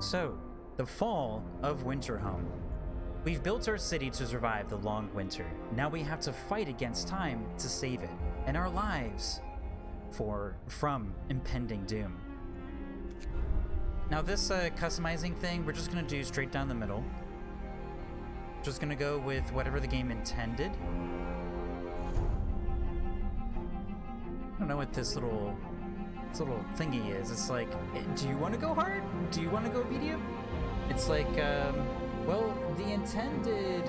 So, the fall of Winterhome. We've built our city to survive the long winter. Now we have to fight against time to save it, and our lives from impending doom. Now this customizing thing, we're just gonna do straight down the middle. Just gonna go with whatever the game intended. I don't know what this little thingy is. It's like, do you want to go hard? Do you want to go medium? It's like, well, the intended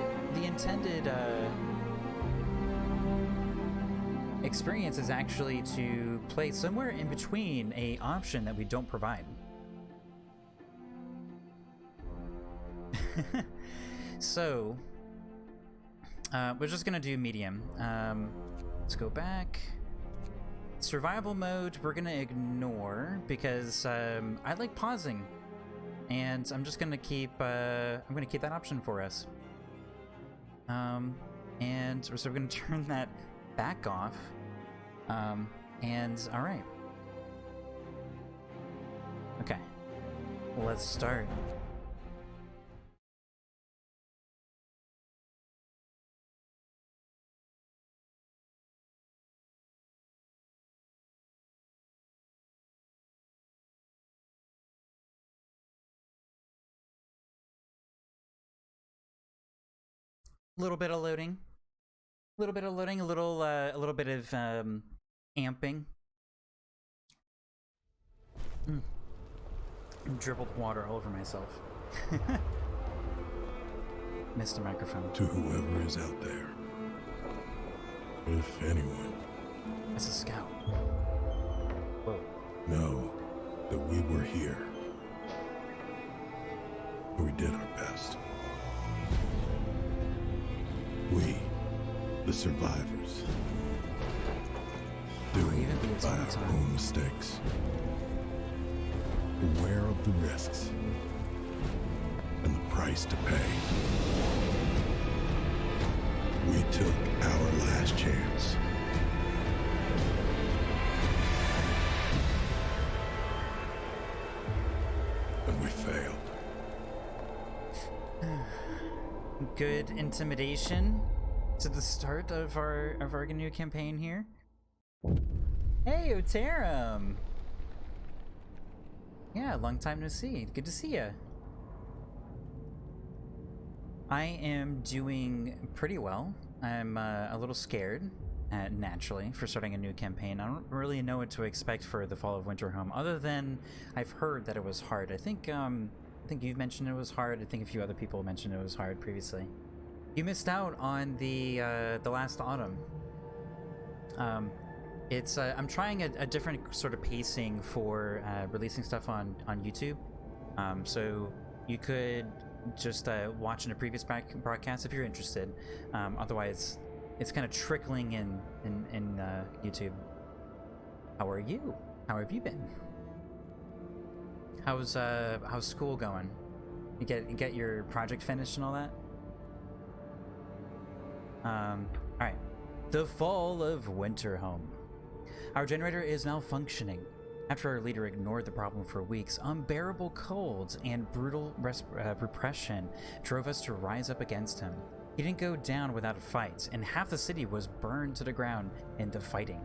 experience is actually to play somewhere in between a option that we don't provide. So, we're just gonna do medium. Let's go back. Survival mode, we're gonna ignore because I like pausing, and I'm just gonna keep that option for us. And so we're gonna turn that back off. And all right. Okay, let's start. A little bit of loading, a little bit of amping. Dribbled water all over myself. Missed a microphone. To whoever is out there, if anyone. That's a scout. Whoa. Know that we were here. We did our best. We, the survivors, doing it by our own mistakes, aware of the risks and the price to pay. We took our last chance. And we failed. Good intimidation to the start of our new campaign here. Hey, Oterum! Yeah, long time no see. Good to see ya. I am doing pretty well. I'm a little scared, naturally, for starting a new campaign. I don't really know what to expect for the fall of Winterhome, other than I've heard that it was hard. I think you've mentioned it was hard. I think a few other people mentioned it was hard previously. You missed out on the last autumn. I'm trying a different sort of pacing for releasing stuff on YouTube. So you could just watch in a previous broadcast if you're interested. Otherwise, it's kind of trickling in YouTube. How are you? How have you been? How's school going? You get your project finished and all that? Alright. The fall of Winterhome. Our generator is malfunctioning. After our leader ignored the problem for weeks, unbearable cold and brutal repression drove us to rise up against him. He didn't go down without a fight, and half the city was burned to the ground in the fighting.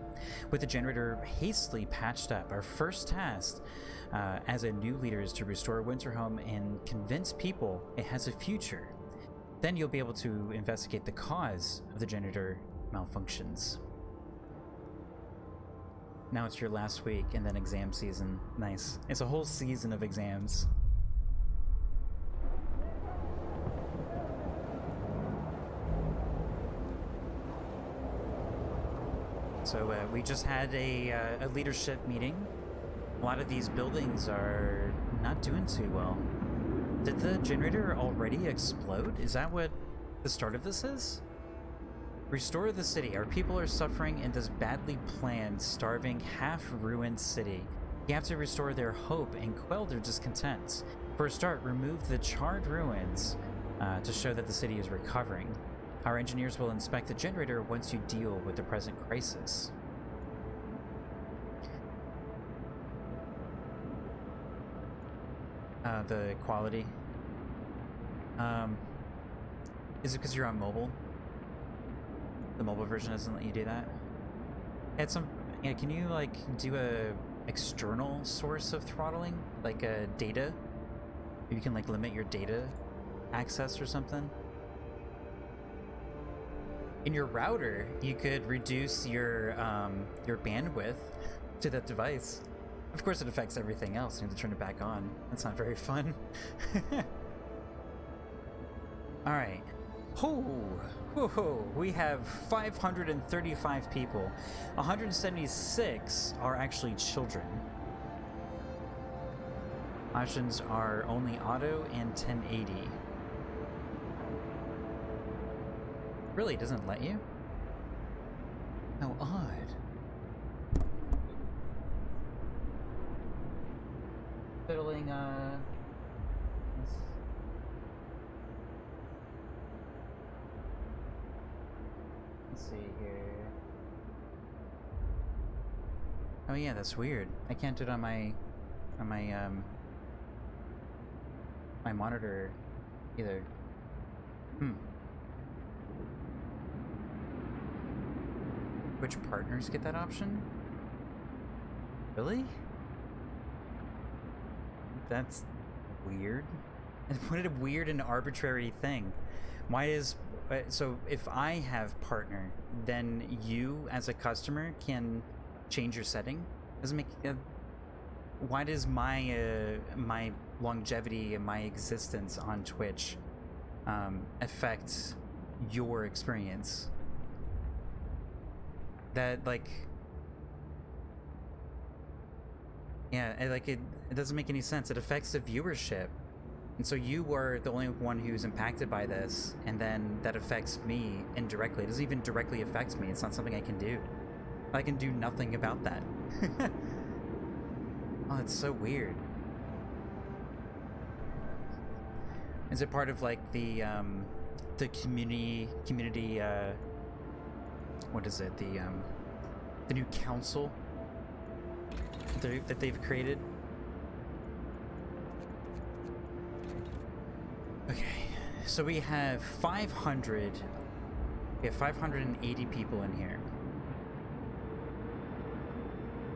With the generator hastily patched up, our first task as a new leader is to restore Winterhome and convince people it has a future. Then you'll be able to investigate the cause of the generator malfunctions. Now it's your last week and then exam season. Nice. It's a whole season of exams. So we just had a leadership meeting. A lot of these buildings are not doing too well. Did the generator already explode? Is that what the start of this is? Restore the city. Our people are suffering in this badly planned, starving, half-ruined city. You have to restore their hope and quell their discontent. For a start, remove the charred ruins to show that the city is recovering. Our engineers will inspect the generator once you deal with the present crisis. the quality. Is it because you're on mobile? The mobile version doesn't let you do that? It's some. Yeah, can you like do a external source of throttling, like a data? You can like limit your data access or something. In your router, you could reduce your bandwidth to that device. Of course, it affects everything else. You have to turn it back on. That's not very fun. All right. Whoa, we have 535 people. 176 are actually children. Options are only auto and 1080. Really, it doesn't let you? How odd. Fiddling, let's see here. Oh yeah, that's weird. I can't do it on my my monitor either. Which partners get that option? Really? That's weird. What a weird and arbitrary thing. Why is so if I have partner, then you as a customer can change your setting? Doesn't make why does my my longevity and my existence on Twitch affect your experience? That like yeah, it doesn't make any sense. It affects the viewership, and so you were the only one who's impacted by this, and then that affects me indirectly. It doesn't even directly affect me. It's not something I can do. I can do nothing about that. Oh, that's so weird. Is it part of like the community what is it, the new council that they've created? Okay, so we have 580 people in here.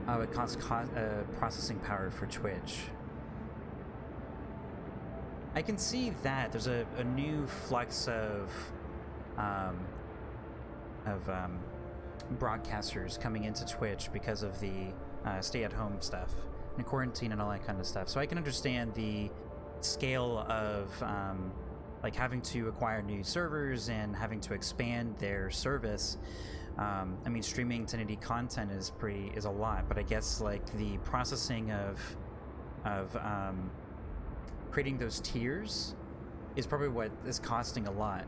Oh, it costs processing power for Twitch. I can see that there's a new flux of broadcasters coming into Twitch because of the stay-at-home stuff and quarantine and all that kind of stuff. So I can understand the scale of like having to acquire new servers and having to expand their service. I mean, streaming 1080 content is a lot, but I guess like the processing of creating those tiers is probably what is costing a lot.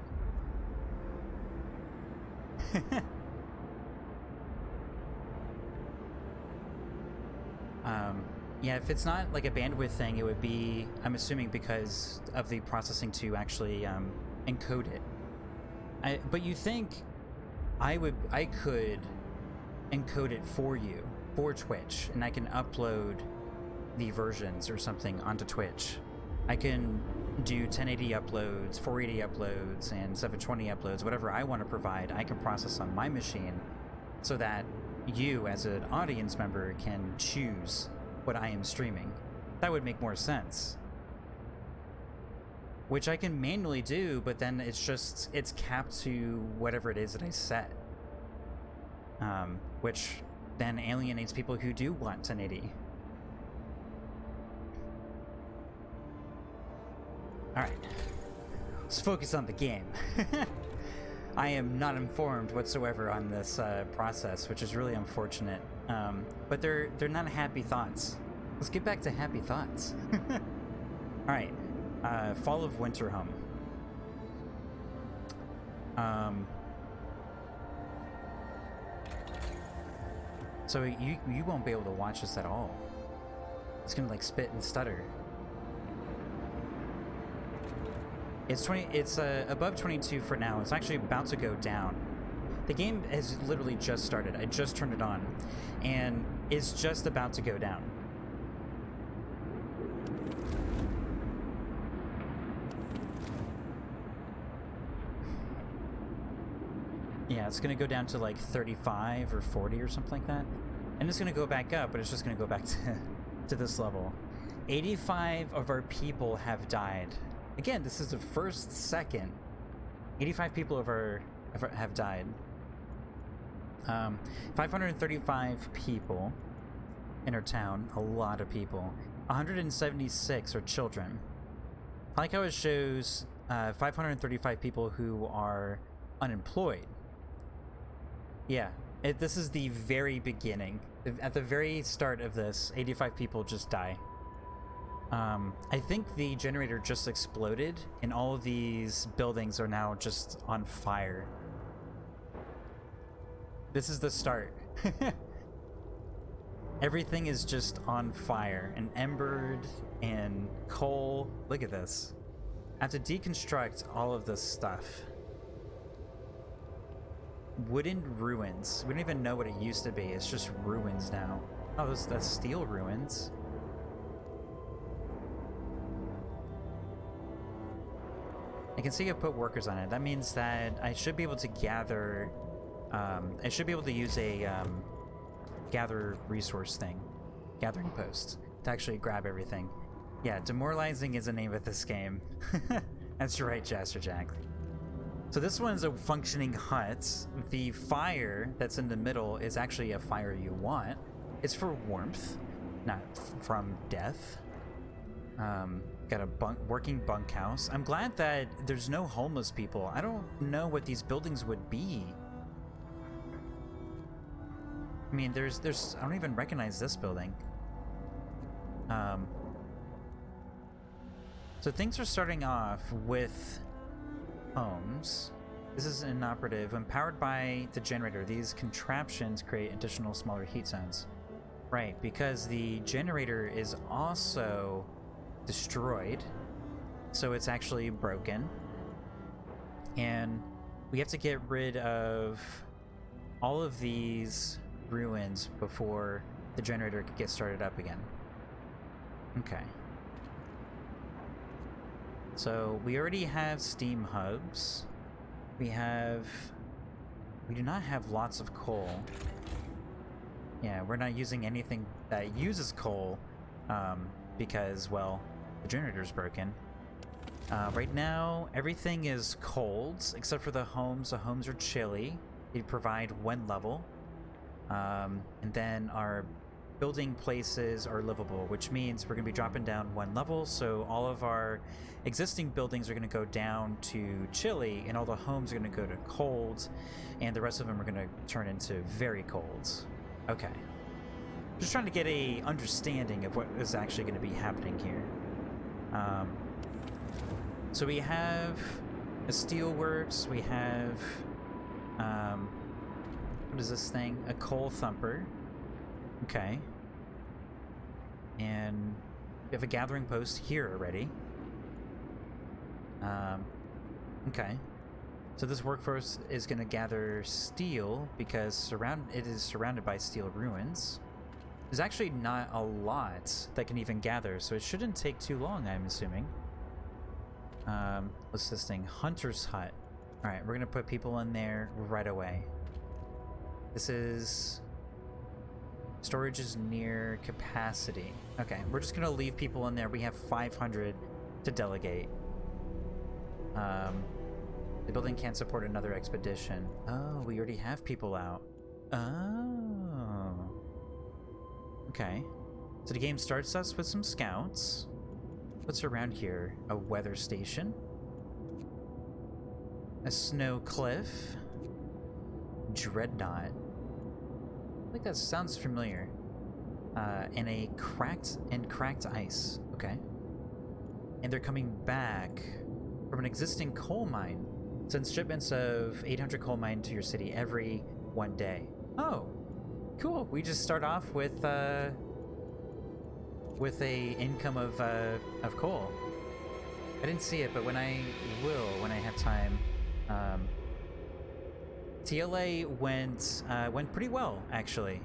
Yeah, if it's not like a bandwidth thing, it would be, I'm assuming, because of the processing to actually encode it. But you think I could encode it for you, for Twitch, and I can upload the versions or something onto Twitch. I can do 1080 uploads, 480 uploads, and 720 uploads, whatever I want to provide, I can process on my machine so that you, as an audience member, can choose what I am streaming. That would make more sense. Which I can manually do, but then it's capped to whatever it is that I set. Which then alienates people who do want 1080. Alright, let's focus on the game. I am not informed whatsoever on this process, which is really unfortunate. But they're not happy thoughts. Let's get back to happy thoughts. Alright, Fall of Winterhome. So you won't be able to watch this at all. It's gonna like spit and stutter. It's above 22 for now. It's actually about to go down. The game has literally just started. I just turned it on, and it's just about to go down. Yeah, it's going to go down to like 35 or 40 or something like that. And it's going to go back up, but it's just going to go back to this level. 85 of our people have died. Again, this is the first second. 85 people have died. 535 people in our town. A lot of people. 176 are children. I like how it shows 535 people who are unemployed. Yeah, this is the very beginning. At the very start of this, 85 people just die. I think the generator just exploded, and all of these buildings are now just on fire. This is the start. Everything is just on fire, and embered, and coal. Look at this. I have to deconstruct all of this stuff. Wooden ruins. We don't even know what it used to be. It's just ruins now. Oh, that's steel ruins. I can see I put workers on it. That means that I should be able to gather... I should be able to use a gather resource thing. Gathering post. To actually grab everything. Yeah, demoralizing is the name of this game. That's right, Jaster Jack. So this one's a functioning hut. The fire that's in the middle is actually a fire you want. It's for warmth, not from death. Got a working bunkhouse. I'm glad that there's no homeless people. I don't know what these buildings would be. I mean, there's I don't even recognize this building. So things are starting off with homes. This is inoperative. When powered by the generator, these contraptions create additional smaller heat zones. Right, because the generator is also destroyed, so it's actually broken. And we have to get rid of all of these ruins before the generator could get started up again. Okay. So we already have steam hubs. We do not have lots of coal. Yeah, we're not using anything that uses coal because, well, the generator's broken. Right now, everything is cold except for the homes. The homes are chilly. They provide one level. And then our building places are livable, which means we're going to be dropping down one level, so all of our existing buildings are going to go down to chilly, and all the homes are going to go to cold, and the rest of them are going to turn into very cold. Okay. Just trying to get a understanding of what is actually going to be happening here. So we have a steelworks, we have what is this thing? A coal thumper. Okay. And we have a gathering post here already. Okay. So this workforce is going to gather steel because it is surrounded by steel ruins. There's actually not a lot that can even gather, so it shouldn't take too long, I'm assuming. What's this thing? Hunter's Hut. Alright, we're going to put people in there right away. This is... Storage is near capacity. Okay, we're just gonna leave people in there. We have 500 to delegate. The building can't support another expedition. Oh, we already have people out. Oh. Okay. So the game starts us with some scouts. What's around here? A weather station. A snow cliff. Dreadnought. I think that sounds familiar. And a cracked ice. Okay. And they're coming back from an existing coal mine. Sends shipments of 800 coal mine to your city every 1 day. Oh, cool. We just start off with a income of coal. I didn't see it, but when I have time. TLA went pretty well, actually.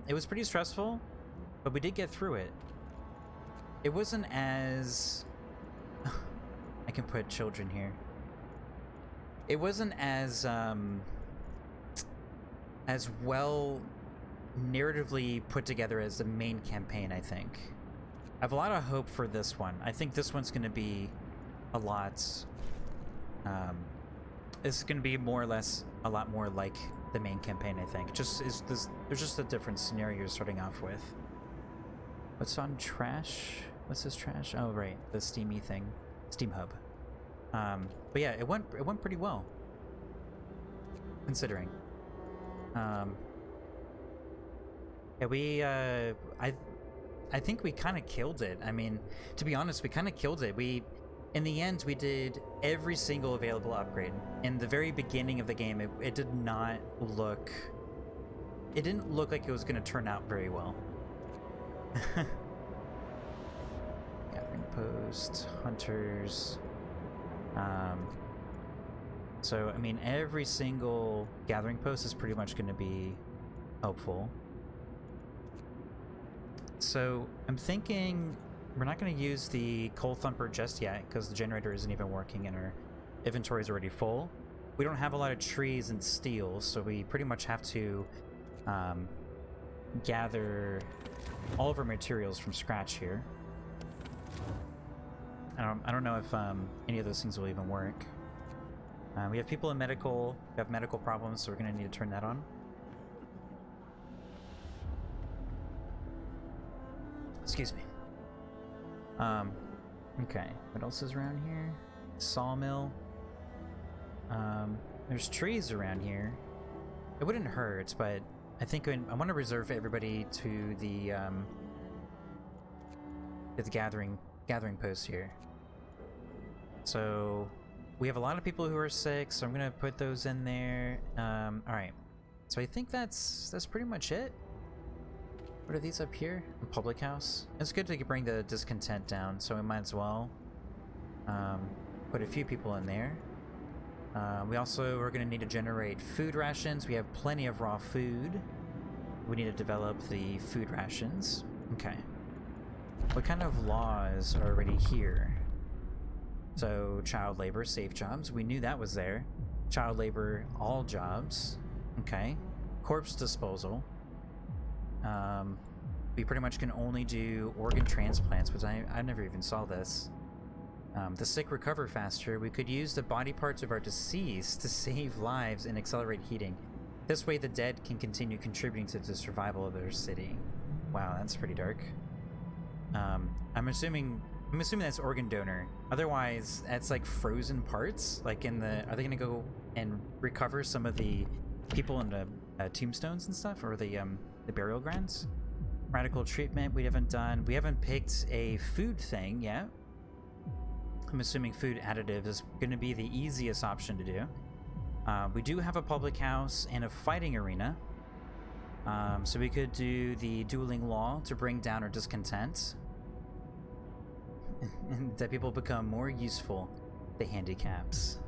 It was pretty stressful, but we did get through it. It wasn't as... I can put children here. it wasn't as well narratively put together as the main campaign, I think. I have a lot of hope for this one. I think this one's going to be a lot... it's going to be more or less a lot more like the main campaign, I think. There's just a different scenario you're starting off with. What's on trash? What's this trash? Oh, right. The steamy thing. Steam hub. But yeah, it went pretty well. Considering. Yeah, we, I think we kind of killed it. I mean, to be honest, we kind of killed it. In the end, we did every single available upgrade. In the very beginning of the game, it did not look... It didn't look like it was going to turn out very well. Gathering post, hunters... So, I mean, every single gathering post is pretty much going to be helpful. So, I'm thinking we're not going to use the coal thumper just yet because the generator isn't even working and our inventory is already full. We don't have a lot of trees and steel, so we pretty much have to gather all of our materials from scratch here. I don't know if any of those things will even work. We have people in medical. We have medical problems, so we're going to need to turn that on. Excuse me. Okay. What else is around here? Sawmill. There's trees around here. It wouldn't hurt, but I think I want to reserve everybody to the gathering post here. So we have a lot of people who are sick, so I'm gonna put those in there. All right. So I think that's pretty much it. What are these up here? The public house. It's good to bring the discontent down, so we might as well put a few people in there. We also are going to need to generate food rations. We have plenty of raw food. We need to develop the food rations. Okay. What kind of laws are already here? So, child labor, safe jobs. We knew that was there. Child labor, all jobs. Okay. Corpse disposal. We pretty much can only do organ transplants, which I never even saw this. The sick recover faster. We could use the body parts of our deceased to save lives and accelerate heating. This way the dead can continue contributing to the survival of their city. Wow, that's pretty dark. I'm assuming that's organ donor. Otherwise, that's like frozen parts. Like are they gonna go and recover some of the people in the tombstones and stuff, or the burial grounds? Radical treatment we haven't done. We haven't picked a food thing yet. I'm assuming food additive is going to be the easiest option to do. We do have a public house and a fighting arena. So we could do the dueling law to bring down our discontent. And that people become more useful. The handicaps.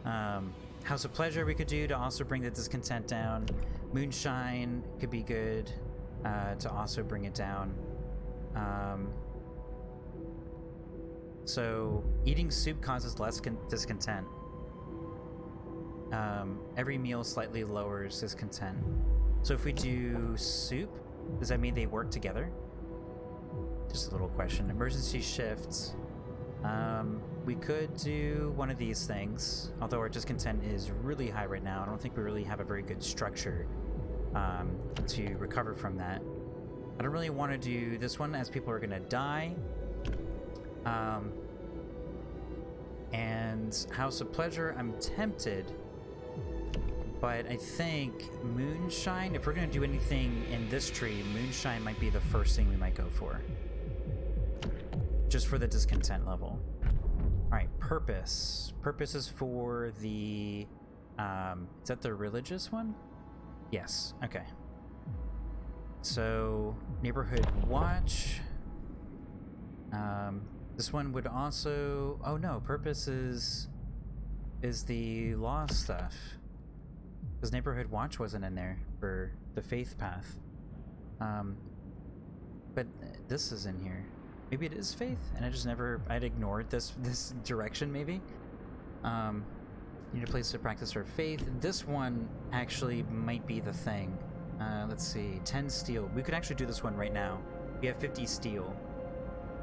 House of Pleasure we could do to also bring the discontent down. Moonshine could be good to also bring it down. So eating soup causes less discontent. Every meal slightly lowers discontent. So if we do soup, does that mean they work together? Just a little question. Emergency shifts. We could do one of these things, although our discontent is really high right now. I don't think we really have a very good structure to recover from that. I don't really want to do this one as people are going to die. And House of Pleasure, I'm tempted, but I think Moonshine, if we're going to do anything in this tree, Moonshine might be the first thing we might go for. Just for the discontent level. Alright, Purpose. Purpose is for the... is that the religious one? Yes, okay. So, Neighborhood Watch. This one would also... Oh no, Purpose is the law stuff. Because Neighborhood Watch wasn't in there for the faith path. But this is in here. Maybe it is faith, and I'd ignored this direction, maybe? You need a place to practice our faith. This one actually might be the thing. Let's see, 10 steel. We could actually do this one right now. We have 50 steel.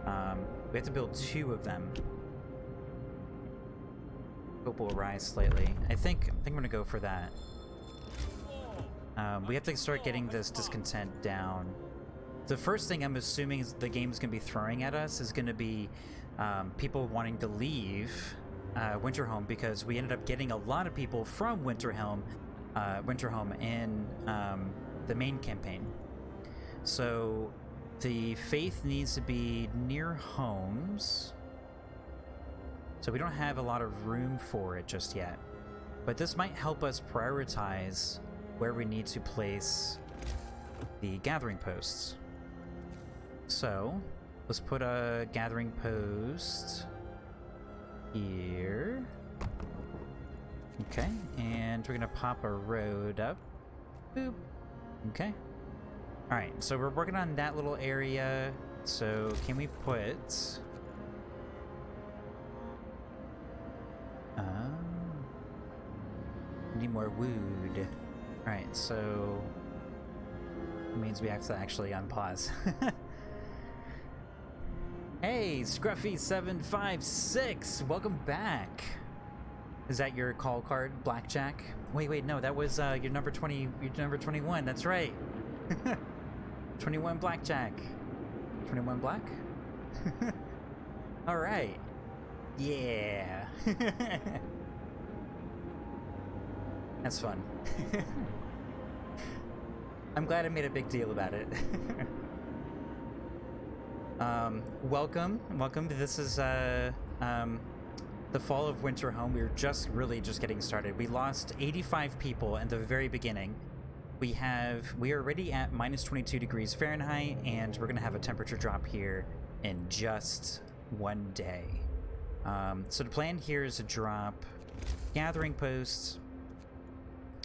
We have to build 2 of them. Hope will rise slightly. I think I'm gonna go for that. We have to start getting this discontent down. The first thing I'm assuming is the game's gonna be throwing at us is gonna be people wanting to leave Winterhome, because we ended up getting a lot of people from Winterhome in the main campaign. So the faith needs to be near homes. So we don't have a lot of room for it just yet. But this might help us prioritize where we need to place the gathering posts. So let's put a gathering post here. Okay, and we're gonna pop a road up. Boop. Okay. Alright, so we're working on that little area. So can we put... need more wood. Alright, so... it means we have to actually unpause. Hey, Scruffy756! Welcome back! Is that your call card, Blackjack? Wait, no, that was your number 20, your number 21, that's right! 21 Blackjack. 21 Black? Alright. Yeah! That's fun. I'm glad I made a big deal about it. Welcome. This is the fall of Winterhome. We're really just getting started. We lost 85 people in the very beginning. We are already at minus 22 degrees Fahrenheit, and we're gonna have a temperature drop here in just one day. So the plan here is to drop gathering posts.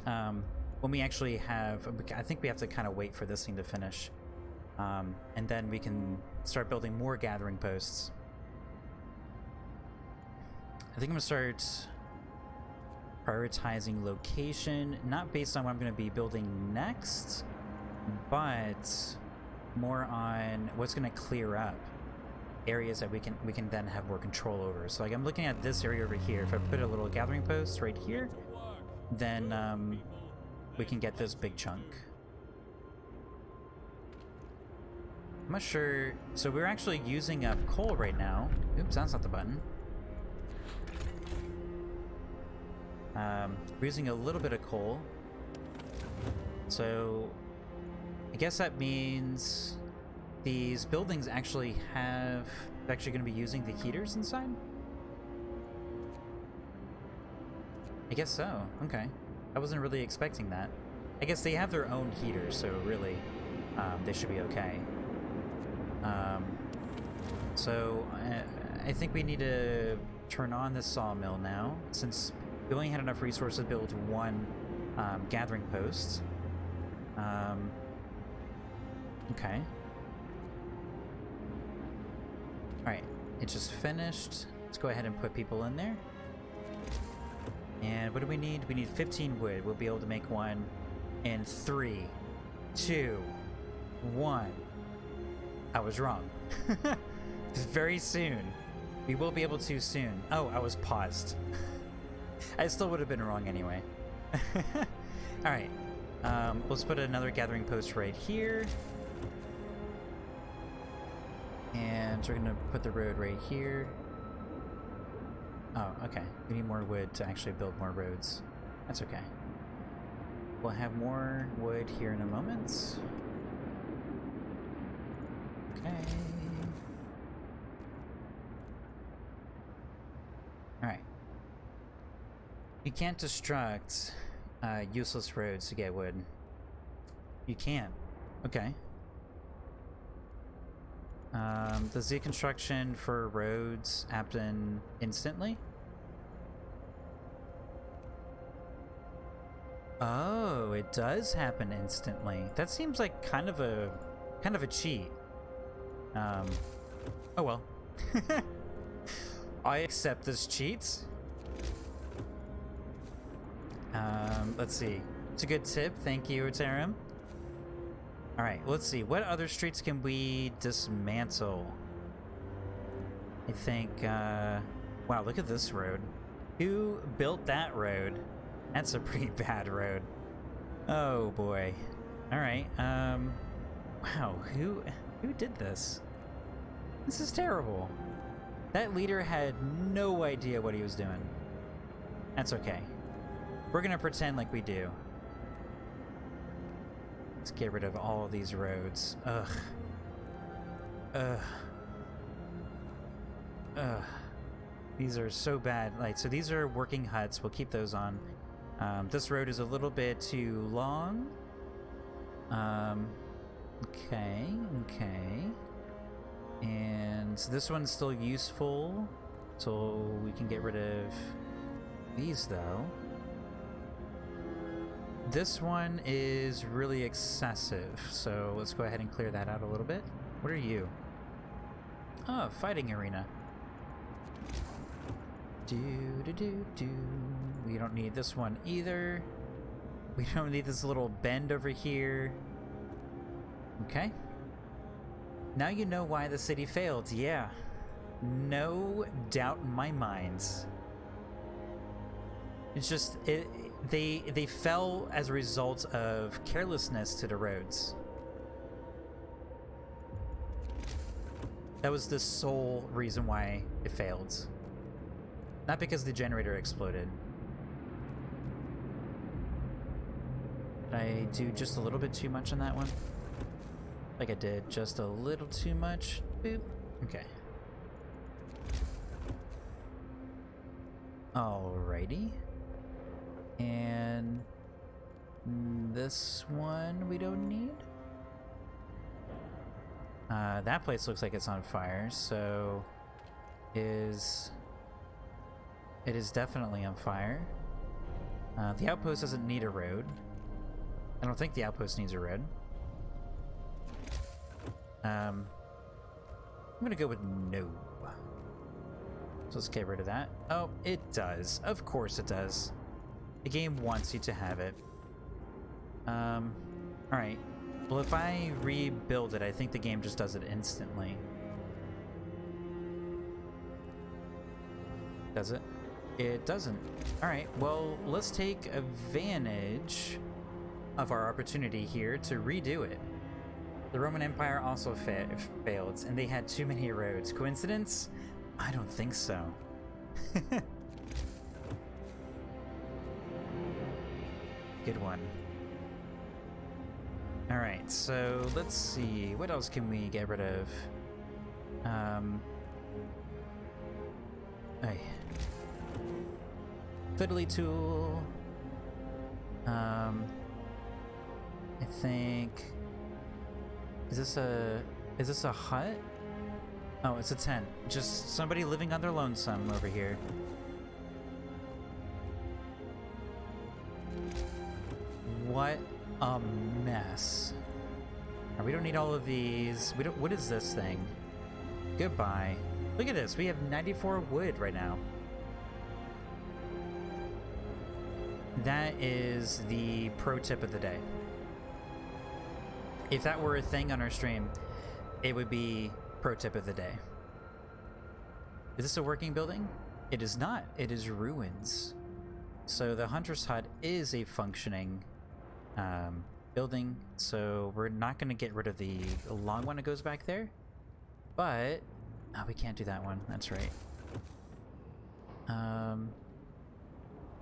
When we actually have, I think we have to kind of wait for this thing to finish. And then we can start building more gathering posts. I think I'm gonna start prioritizing location, not based on what I'm gonna be building next, but more on what's gonna clear up areas that we can then have more control over. So like I'm looking at this area over here. If I put a little gathering post right here, then we can get this big chunk. I'm not sure. So we're actually using up coal right now. Oops, that's not the button. We're using a little bit of coal. So I guess that means these buildings actually going to be using the heaters inside? I guess so. Okay. I wasn't really expecting that. I guess they have their own heaters, so really, they should be okay. So I think we need to turn on the sawmill now, since we only had enough resources to build one gathering post. Okay. Alright, it just finished. Let's go ahead and put people in there. And what do we need? We need 15 wood. We'll be able to make one in 3, 2, 1. I was wrong. Very soon. We will be able to soon. Oh, I was paused. I still would have been wrong anyway. Alright. Let's put another gathering post right here. And we're gonna put the road right here. Oh, okay. We need more wood to actually build more roads. That's okay. We'll have more wood here in a moment. Okay. Alright. You can't destruct useless roads to get wood. You can. Okay. Does the construction for roads happen instantly? Oh, it does happen instantly. That seems like kind of a cheat. Oh well. I accept this cheat. Let's see. It's a good tip. Thank you, Tarim. All right, let's see. What other streets can we dismantle? I think, wow, look at this road. Who built that road? That's a pretty bad road. Oh, boy. All right, wow, who did this? This is terrible. That leader had no idea what he was doing. That's okay. We're gonna pretend like we do. Let's get rid of all of these roads. Ugh. Ugh. Ugh. These are so bad. Like, so these are working huts. We'll keep those on. This road is a little bit too long. Okay. And this one's still useful. So we can get rid of these, though. This one is really excessive, so let's go ahead and clear that out a little bit. What are you? Oh, fighting arena. We don't need this one either. We don't need this little bend over here. Okay. Now you know why the city failed. Yeah. No doubt in my mind. It's just they fell as a result of carelessness to the roads. That was the sole reason why it failed. Not because the generator exploded. Did I do just a little bit too much on that one? Like I did just a little too much? Boop. Okay. Alrighty. And this one we don't need. That place looks like it's on fire, so it is definitely on fire. The outpost doesn't need a road. I don't think the outpost needs a road. I'm gonna go with no. So let's get rid of that. Oh, it does. Of course it does. The game wants you to have it. Alright. Well, if I rebuild it, I think the game just does it instantly. Does it? It doesn't. Alright, well, let's take advantage of our opportunity here to redo it. The Roman Empire also failed, and they had too many roads. Coincidence? I don't think so. Good one. Alright, so let's see. What else can we get rid of? Fiddly tool. I think... Is this a hut? Oh, it's a tent. Just somebody living on their lonesome over here. What a mess. We don't need all of these. We don't. What is this thing? Goodbye. Look at this. We have 94 wood right now. That is the pro tip of the day. If that were a thing on our stream, it would be pro tip of the day. Is this a working building? It is not. It is ruins. So the hunter's hut is a functioning building, so we're not going to get rid of the long one that goes back there, but we can't do that one. That's right.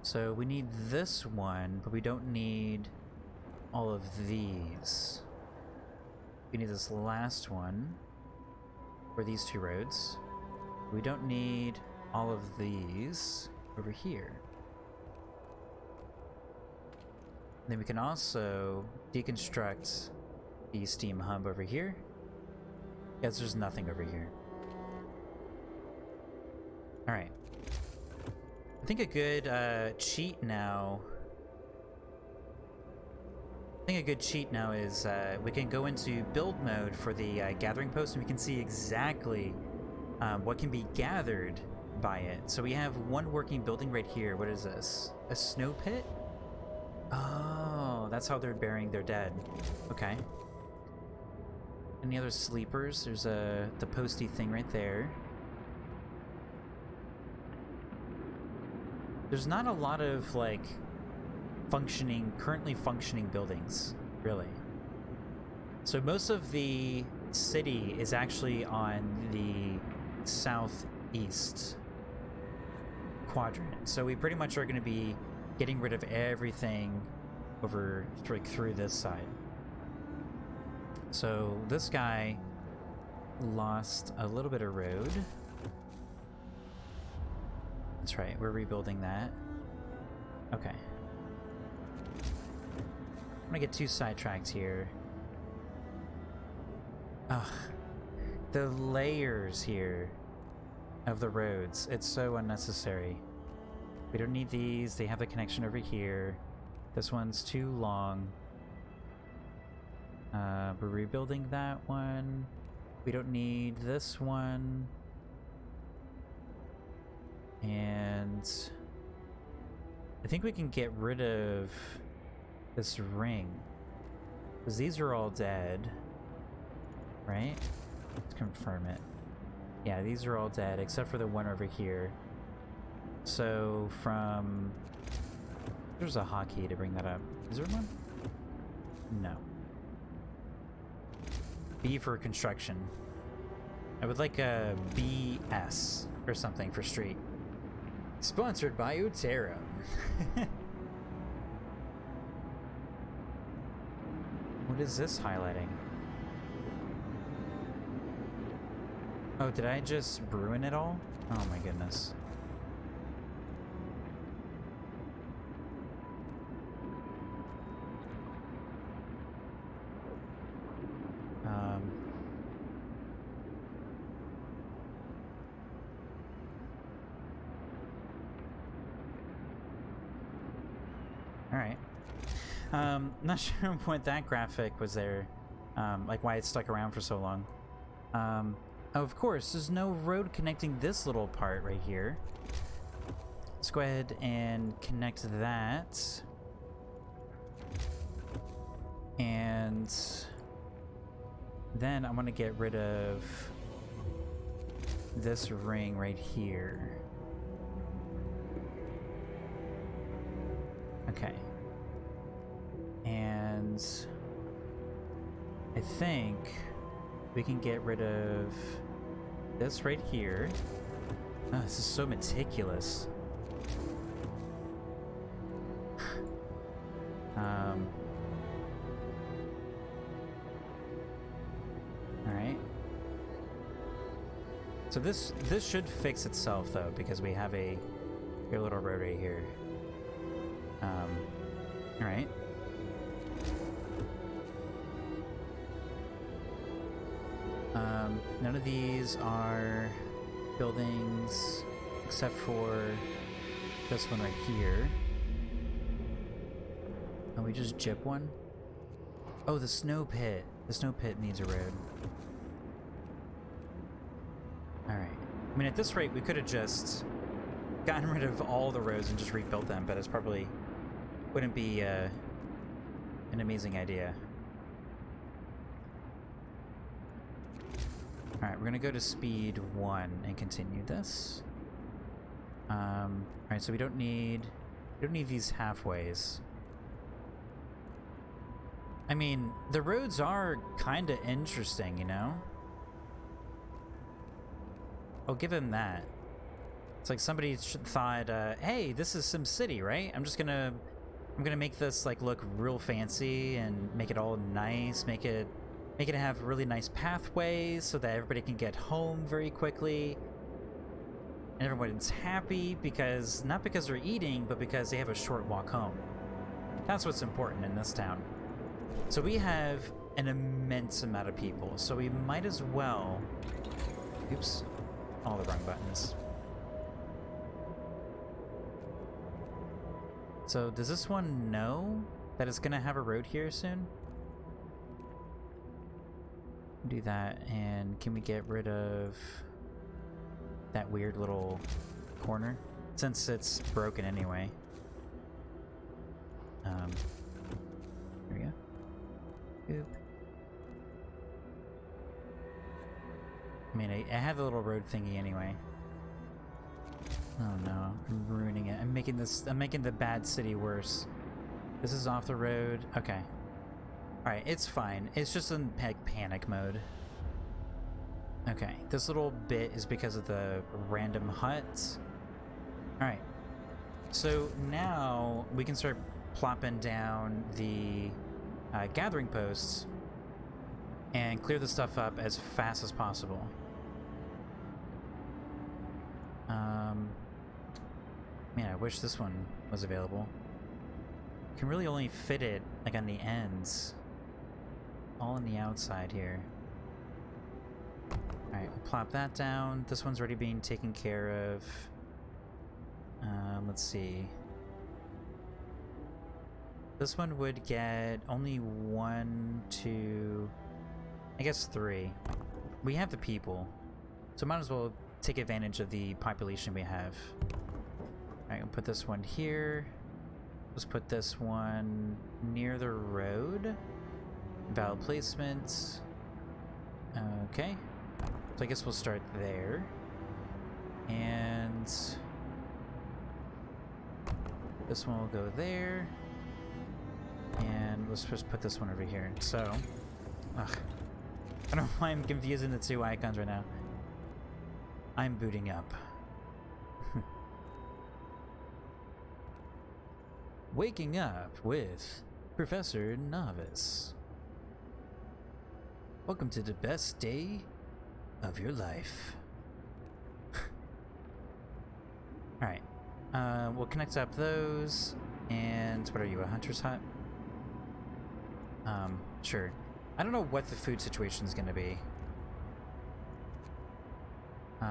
So we need this one, but we don't need all of these. We need this last one for these two roads. We don't need all of these over here. Then we can also deconstruct the steam hub over here, because there's nothing over here. Alright. I think a good cheat now... is we can go into build mode for the gathering post, and we can see exactly what can be gathered by it. So we have one working building right here. What is this? A snow pit? Oh, that's how they're burying their dead. Okay. Any other sleepers? There's the posty thing right there. There's not a lot of, like, currently functioning buildings, really. So most of the city is actually on the southeast quadrant. So we pretty much are going to be getting rid of everything over through this side. So this guy lost a little bit of road. That's right, we're rebuilding that. Okay. I'm gonna get too sidetracked here. Ugh. The layers here of the roads, it's so unnecessary. We don't need these, they have the connection over here. This one's too long. We're rebuilding that one. We don't need this one. And I think we can get rid of this ring, because these are all dead, right? Let's confirm it. Yeah, these are all dead except for the one over here. So from... There's a hotkey to bring that up. Is there one? No. B for construction. I would like a BS or something for street. Sponsored by Utero. What is this highlighting? Oh, did I just ruin it all? Oh my goodness. Alright. Not sure what that graphic was there. Like why it stuck around for so long. Of course, there's no road connecting this little part right here. Let's go ahead and connect that. And then I want to get rid of this ring right here. Okay. And I think we can get rid of this right here. Oh, this is so meticulous. Alright. So this should fix itself though, because we have a little road right here. Alright. None of these are buildings except for this one right here. And we just jip one? Oh, the snow pit. The snow pit needs a road. Alright. I mean, at this rate, we could have just gotten rid of all the roads and just rebuilt them, but it's probably wouldn't be an amazing idea. Alright, we're gonna go to speed 1 and continue this. Alright, so we don't need these halfways. I mean, the roads are kinda interesting, you know? I'll give him that. It's like somebody thought, hey, this is SimCity, right? I'm gonna make this like look real fancy and make it all nice, make it have really nice pathways so that everybody can get home very quickly. And everyone's happy because, not because they're eating, but because they have a short walk home. That's what's important in this town. So we have an immense amount of people, so we might as well... Oops. All the wrong buttons. So does this one know that it's gonna have a road here soon? Do that, and can we get rid of that weird little corner? Since it's broken anyway. There we go. Oop. I mean, I have the little road thingy anyway. Oh no, I'm ruining it. I'm making the bad city worse. This is off the road. Okay. Alright, it's fine. It's just in panic mode. Okay, this little bit is because of the random huts. Alright. So now we can start plopping down the gathering posts and clear the stuff up as fast as possible. Man, I wish this one was available. You can really only fit it like on the ends. All on the outside here. Alright, we'll plop that down. This one's already being taken care of. Let's see. This one would get only 1, 2, I guess 3. We have the people, so might as well take advantage of the population we have. Alright, we'll put this one here. Let's put this one near the road. Valid placement. Okay. So I guess we'll start there. And this one will go there. And let's just put this one over here. So, ugh. I don't know why I'm confusing the two icons right now. I'm booting up. Waking up with Professor Novice. Welcome to the best day of your life. Alright. We'll connect up those. And what are you, a hunter's hut? Sure. I don't know what the food situation is going to be.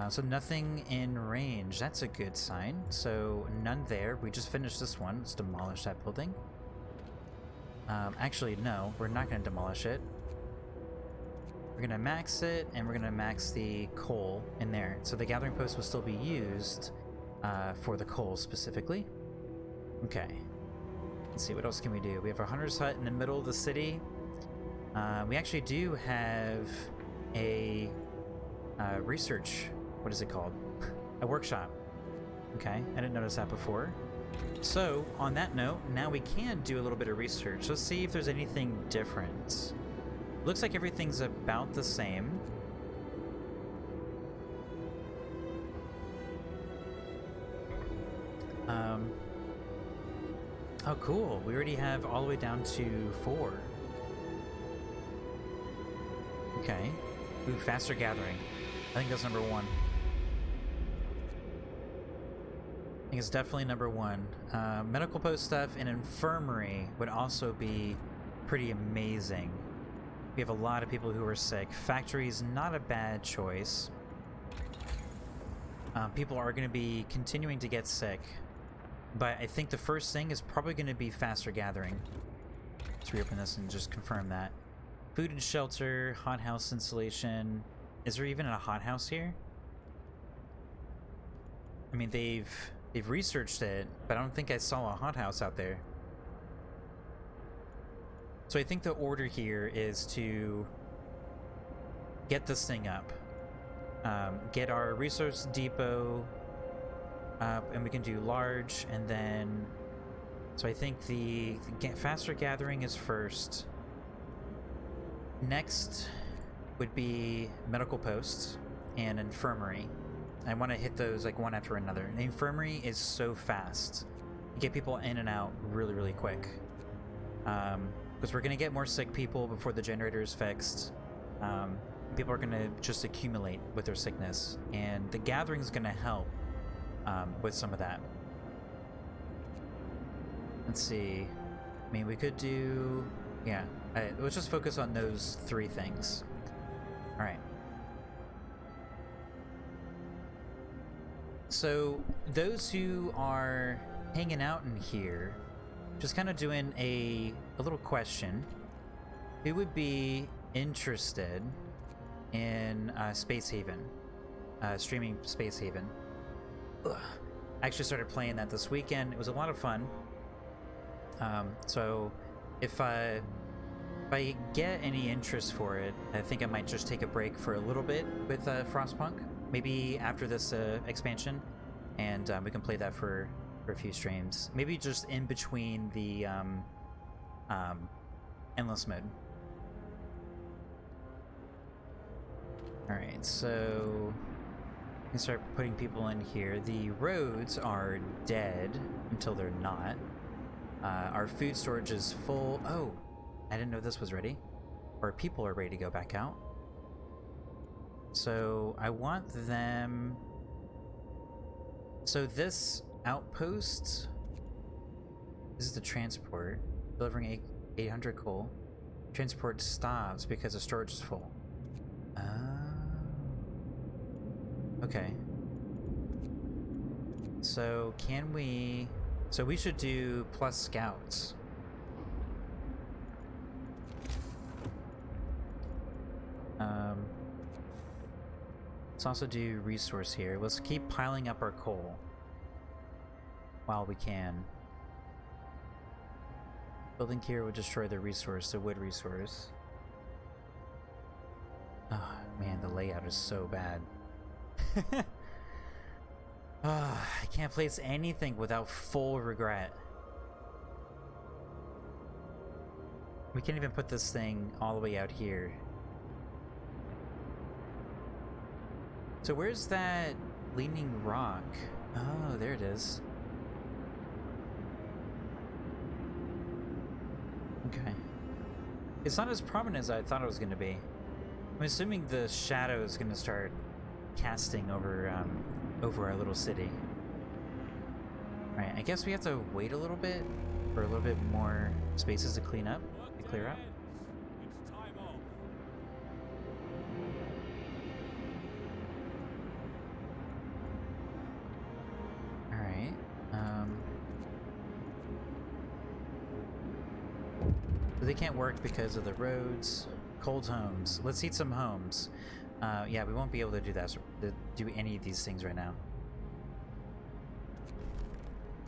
So nothing in range. That's a good sign. So none there. We just finished this one. Let's demolish that building. Actually, no. We're not going to demolish it. We're going to max it, and we're going to max the coal in there. So the gathering post will still be used for the coal specifically. Okay. Let's see, what else can we do? We have our hunter's hut in the middle of the city. We actually do have a research, what is it called? A workshop. Okay, I didn't notice that before. So, on that note, now we can do a little bit of research. Let's see if there's anything different. Looks like everything's about the same. Oh, cool. We already have all the way down to 4. Okay. Ooh, faster gathering. I think that's number 1. I think it's definitely number 1. Medical post stuff and infirmary would also be pretty amazing. We have a lot of people who are sick. Factory's not a bad choice. People are going to be continuing to get sick. But I think the first thing is probably going to be faster gathering. Let's reopen this and just confirm that. Food and shelter, hothouse installation. Is there even a hothouse here? I mean, they've researched it, but I don't think I saw a hothouse out there. So I think the order here is to get this thing up. Get our resource depot up, and we can do large, and then... So I think the faster gathering is first. Next would be medical posts and infirmary. I want to hit those like one after another. The infirmary is so fast. You get people in and out really, really quick. Because we're going to get more sick people before the generator is fixed. People are going to just accumulate with their sickness. And the gathering is going to help with some of that. Let's see. I mean, we could do... Yeah. Let's just focus on those 3 things. Alright. So, those who are hanging out in here, just kind of doing a little question. Who would be interested in Space Haven? Streaming Space Haven. Ugh. I actually started playing that this weekend. It was a lot of fun. So if I get any interest for it, I think I might just take a break for a little bit with Frostpunk. Maybe after this expansion, and we can play that for a few streams. Maybe just in between the endless mode. Alright, so we can start putting people in here. The roads are dead until they're not. Our food storage is full. Oh, I didn't know this was ready. Or people are ready to go back out. So I want them... So this outpost... This is the transport. Delivering 800 coal. Transport stops because the storage is full. Okay. So can we... So we should do plus scouts. Let's also do resource here. Let's keep piling up our coal while we can. Building here would destroy the resource, the wood resource. Oh man, the layout is so bad. I can't place anything without full regret. We can't even put this thing all the way out here. So where's that leaning rock? Oh, there it is. Okay. It's not as prominent as I thought it was going to be. I'm assuming the shadow is going to start casting over over our little city. Alright, I guess we have to wait a little bit for a little bit more spaces to clean up, to clear up. Alright, so they can't work because of the roads. Cold homes. Let's eat some homes. Yeah, we won't be able to do that, to do any of these things right now.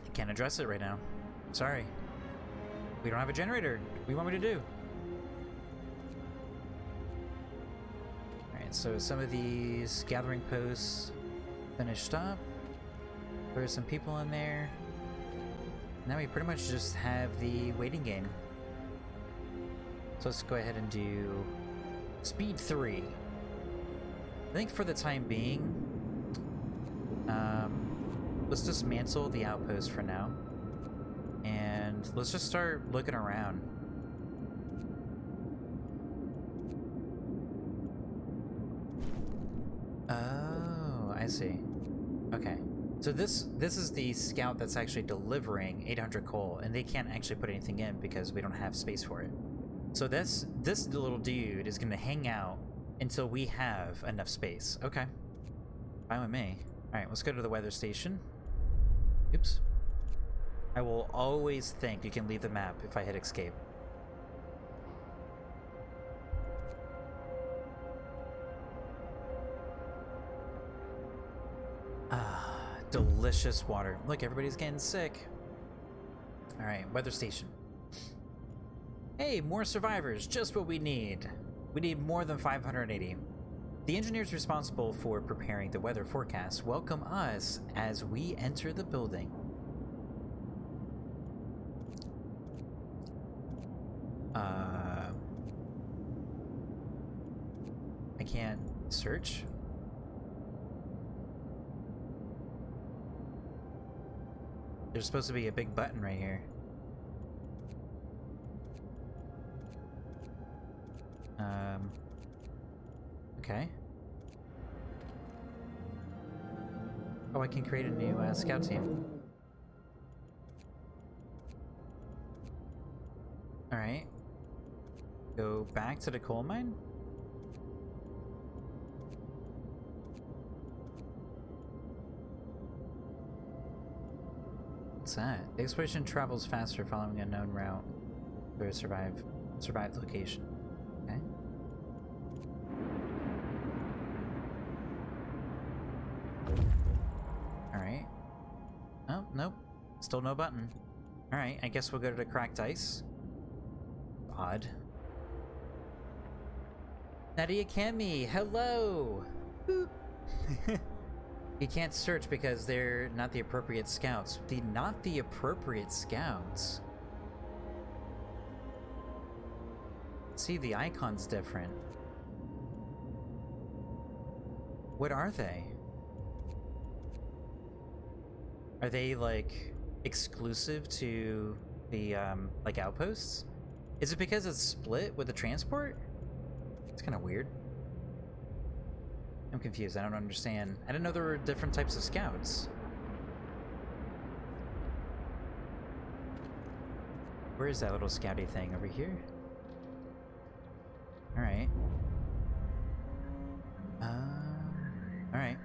I can't address it right now. Sorry. We don't have a generator. What do you want me to do? Alright, so some of these gathering posts finished up. There's some people in there. Now we pretty much just have the waiting game. So let's go ahead and do speed 3. I think for the time being, let's dismantle the outpost for now. And let's just start looking around. Oh, I see. Okay. So this is the scout that's actually delivering 800 coal, and they can't actually put anything in because we don't have space for it. So this little dude is gonna hang out until we have enough space. Okay. Fine with me. Alright, let's go to the weather station. Oops. I will always think you can leave the map if I hit escape. Ah, delicious water. Look, everybody's getting sick. Alright, weather station. Hey, more survivors, just what we need. We need more than 580. The engineers responsible for preparing the weather forecast welcome us as we enter the building. I can't search? There's supposed to be a big button right here. Okay. Oh, I can create a new scout team. Alright. Go back to the coal mine? What's that? The exploration travels faster following a known route to a survived location. Okay. Alright. Oh, nope. Still no button. Alright, I guess we'll go to cracked ice. Odd. Nadia Kemi, hello! Boop. You can't search because they're not the appropriate scouts. Not the appropriate scouts? See, the icon's different. What are they? Are they, like, exclusive to the, like, outposts? Is it because it's split with the transport? It's kind of weird. I'm confused. I don't understand. I didn't know there were different types of scouts. Where is that little scouty thing? Over here? Alright. Alright.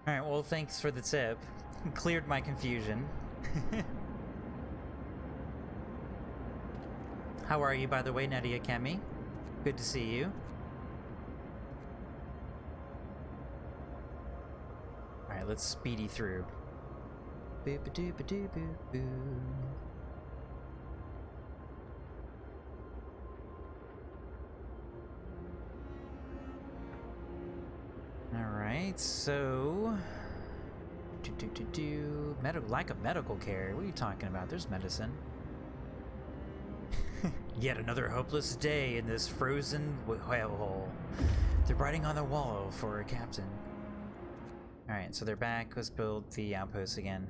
Alright, well, thanks for the tip. Cleared my confusion. How are you, by the way, Nadia Kemi? Good to see you. Alright, let's speedy through. Boop-a-doop-a-doop-boo-boo. Alright, so... Lack of medical care? What are you talking about? There's medicine. Yet another hopeless day in this frozen hellhole. They're writing on the wall for a captain. Alright, so they're back. Let's build the outpost again.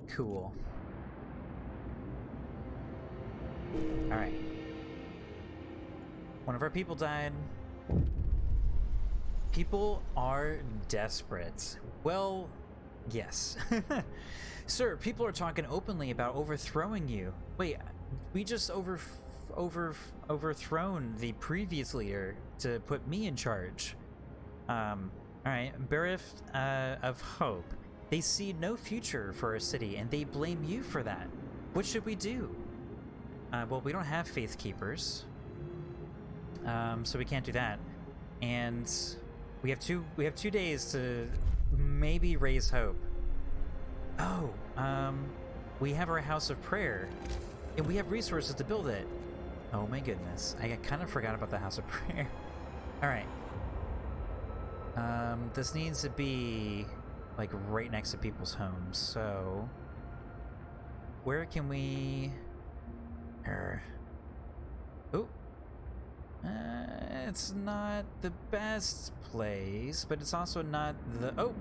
Cool. Alright. One of our people died. People are desperate. Well, yes. Sir, people are talking openly about overthrowing you. Wait, we just overthrown the previous leader to put me in charge. Alright, Bereft of Hope. They see no future for our city, and they blame you for that. What should we do? Well, we don't have Faith Keepers. So we can't do that. And we have 2 days to maybe raise hope. Oh, we have our House of Prayer, and we have resources to build it. Oh my goodness, I kind of forgot about the House of Prayer. All right. This needs to be like right next to people's homes. So where can we? Oh. It's not the best place, but it's also not the... Oh,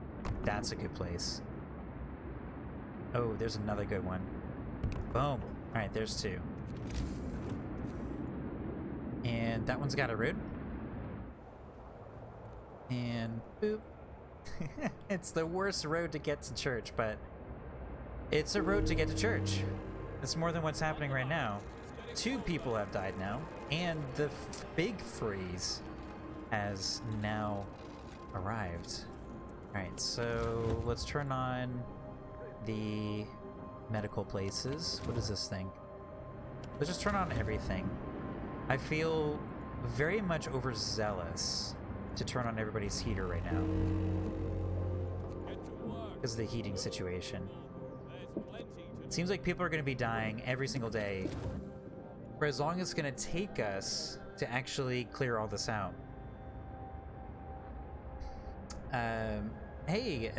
that's a good place. Oh, there's another good one. Boom. Alright, there's 2. And that one's got a road. And boop. It's the worst road to get to church, but it's a road to get to church. It's more than what's happening right now. 2 people have died now, and the big freeze has now arrived. Alright, so let's turn on the medical places. What is this thing? Let's just turn on everything. I feel very much overzealous to turn on everybody's heater right now because of the heating situation. It seems like people are going to be dying every single day for as long as it's going to take us to actually clear all this out. Hey,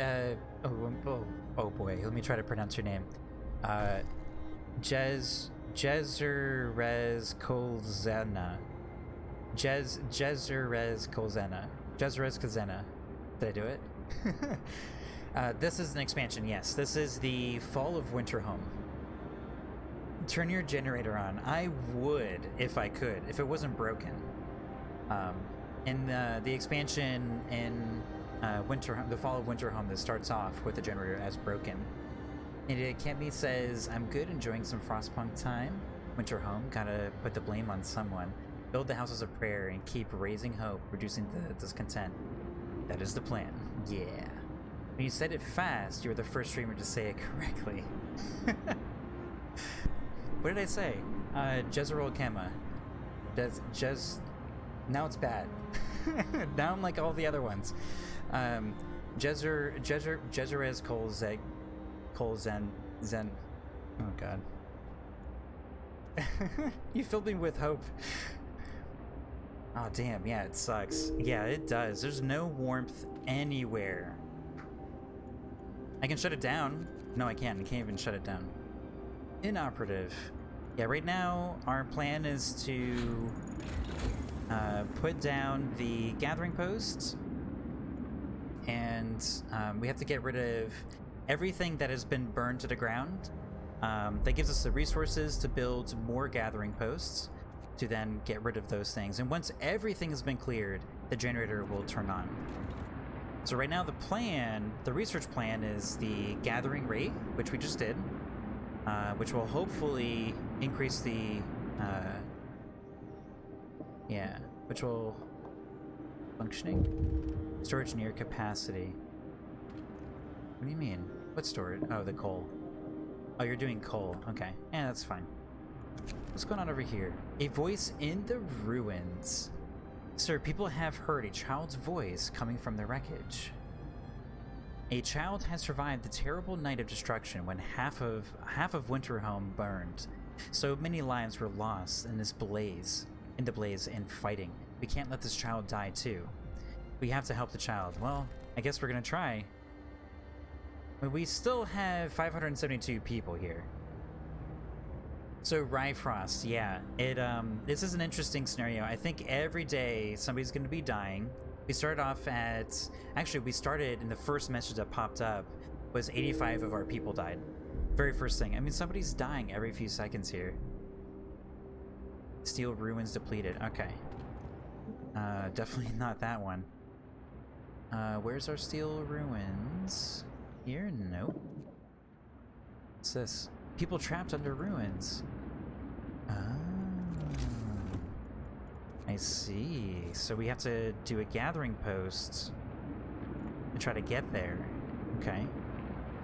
oh boy, let me try to pronounce your name. Jezerez Kolzena. Jezerez Kolzena. Did I do it? This is an expansion, yes. This is the Fall of Winterhome. Turn your generator on. I would if I could, if it wasn't broken. In the expansion in Winterhome, the Fall of Winterhome, that starts off with the generator as broken. And Kemi says, I'm good, enjoying some Frostpunk time. Winterhome, gotta put the blame on someone. Build the houses of prayer and keep raising hope, reducing the discontent. That is the plan. Yeah. When you said it fast, you were the first streamer to say it correctly. What did I say? Jezreel Kema. Now it's bad. Now I'm like all the other ones. Jezerez Kolzen. Zen. Oh god. You filled me with hope. Oh damn, yeah, it sucks. Yeah, it does. There's no warmth anywhere. I can shut it down. No, I can't. I can't even shut it down. Inoperative. Yeah, right now our plan is to put down the gathering posts, and we have to get rid of everything that has been burned to the ground. That gives us the resources to build more gathering posts to then get rid of those things. And once everything has been cleared, the generator will turn on. So right now the plan, the research plan, is the gathering rate, which we just did, which will hopefully increase the, which will functioning storage near capacity. What do you mean? What storage? Oh, the coal. Oh, you're doing coal. Okay. Yeah, that's fine. What's going on over here? A voice in the ruins. Sir, people have heard a child's voice coming from the wreckage. A child has survived the terrible night of destruction when half of Winterhome burned. So many lives were lost in this blaze, and fighting. We can't let this child die too. We have to help the child. Well, I guess we're gonna try. But we still have 572 people here. So Rifrost, yeah, this is an interesting scenario. I think every day somebody's going to be dying. We started off at, actually we started in the first message that popped up was 85 of our people died. Very first thing. I mean, somebody's dying every few seconds here. Steel ruins depleted. Okay. Definitely not that one. Where's our steel ruins? Here? Nope. What's this? People trapped under ruins. Oh. I see. So we have to do a gathering post to try to get there. Okay.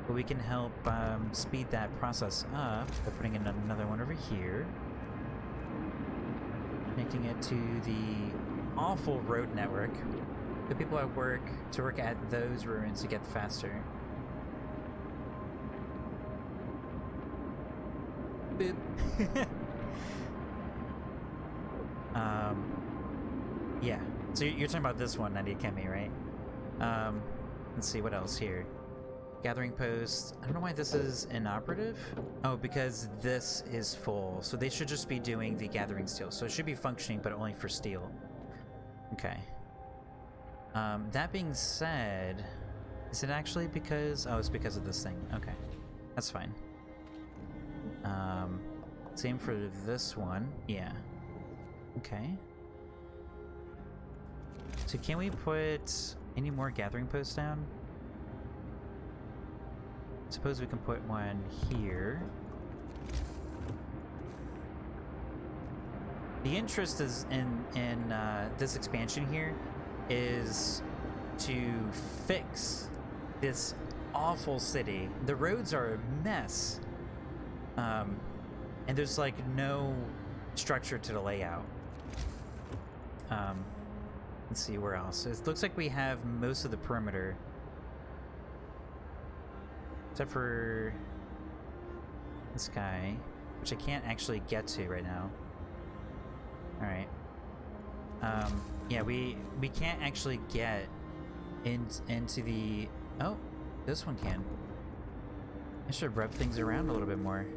But we can help speed that process up by putting in another one over here. Connecting it to the awful road network. The people at work to work at those ruins to get faster. Boop. Yeah. So you're talking about this one, Nadia Kemi, right? Let's see, what else here? Gathering post. I don't know why this is inoperative. Oh, because this is full. So they should just be doing the gathering steel. So it should be functioning, but only for steel. Okay. That being said, is it actually because... Oh, it's because of this thing. Okay. That's fine. Same for this one. Yeah. Okay. So can we put any more gathering posts down? Suppose we can put one here. The interest is in this expansion here is to fix this awful city. The roads are a mess. And there's like no structure to the layout. Let's see where else. It looks like we have most of the perimeter. Except for this guy, which I can't actually get to right now. Alright. Yeah, we can't actually get into the... Oh, this one can. I should rub things around a little bit more.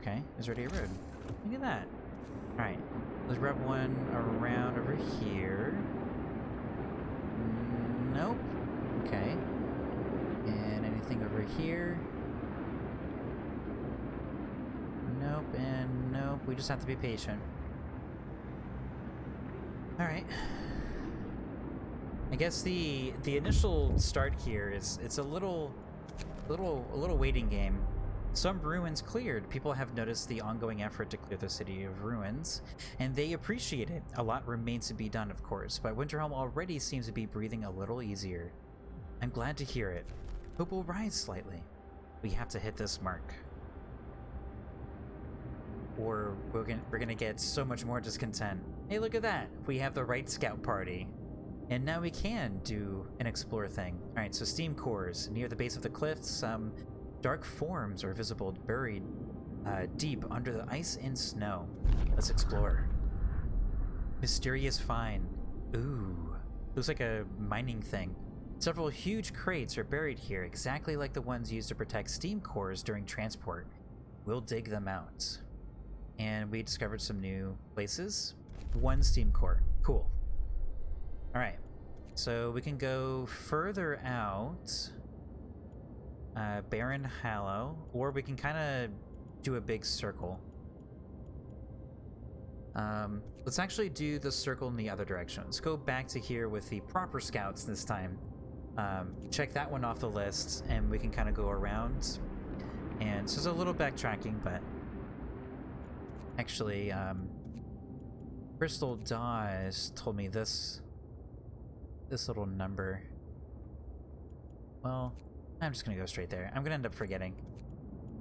Okay, there's already a road. Look at that. Alright, let's rub one around over here. Nope. Okay. And anything over here? Nope, and nope. We just have to be patient. Alright. I guess the initial start here is it's a little waiting game. Some ruins cleared. People have noticed the ongoing effort to clear the city of ruins, and they appreciate it. A lot remains to be done, of course, but Winterhome already seems to be breathing a little easier. I'm glad to hear it. Hope will rise slightly. We have to hit this mark, or we're gonna get so much more discontent. Hey, look at that! We have the right scout party. And now we can do an explore thing. Alright, so steam cores. Near the base of the cliffs, some dark forms are visible buried deep under the ice and snow. Let's explore. Mysterious find. Ooh. Looks like a mining thing. Several huge crates are buried here, exactly like the ones used to protect steam cores during transport. We'll dig them out. And we discovered some new places. One steam core. Cool. Alright. So we can go further out. Barren Hollow. Or we can kind of do a big circle. Let's actually do the circle in the other direction. Let's go back to here with the proper scouts this time. Check that one off the list, and we can kind of go around. And so there's a little backtracking, but actually, Crystal Dawes told me this little number. Well, I'm just gonna go straight there. I'm gonna end up forgetting.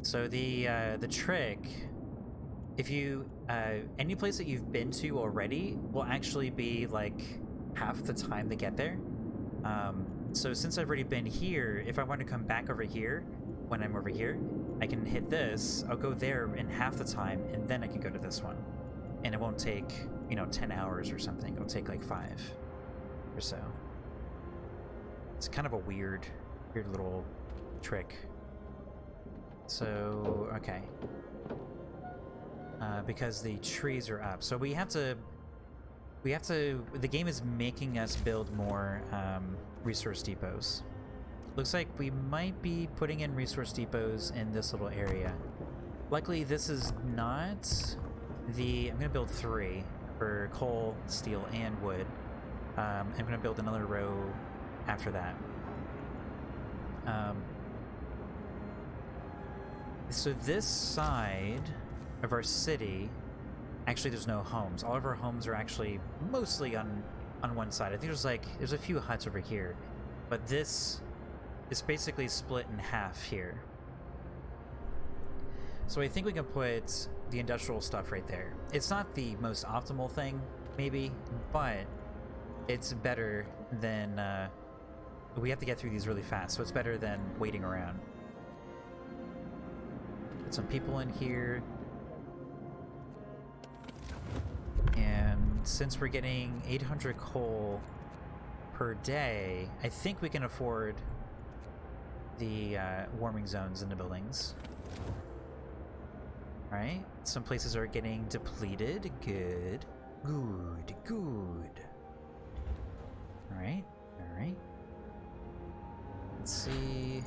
So the trick, if you any place that you've been to already will actually be like half the time to get there. So since I've already been here, if I want to come back over here when I'm over here, I can hit this. I'll go there in half the time, and then I can go to this one, and it won't take 10 hours or something. It'll take like 5 or so. It's kind of a weird little trick. So okay. Because the trees are up. So we have to, the game is making us build more resource depots. Looks like we might be putting in resource depots in this little area. Luckily, this is not the, I'm gonna build 3 for coal, steel, and wood. I'm gonna build another row after that. So this side of our city, actually there's no homes. All of our homes are actually mostly on one side. I think there's a few huts over here, but this is basically split in half here. So I think we can put the industrial stuff right there. It's not the most optimal thing, maybe, but it's better than, we have to get through these really fast, so it's better than waiting around. Put some people in here. And since we're getting 800 coal per day, I think we can afford the warming zones in the buildings. Alright, some places are getting depleted. Good. Alright. Let's see.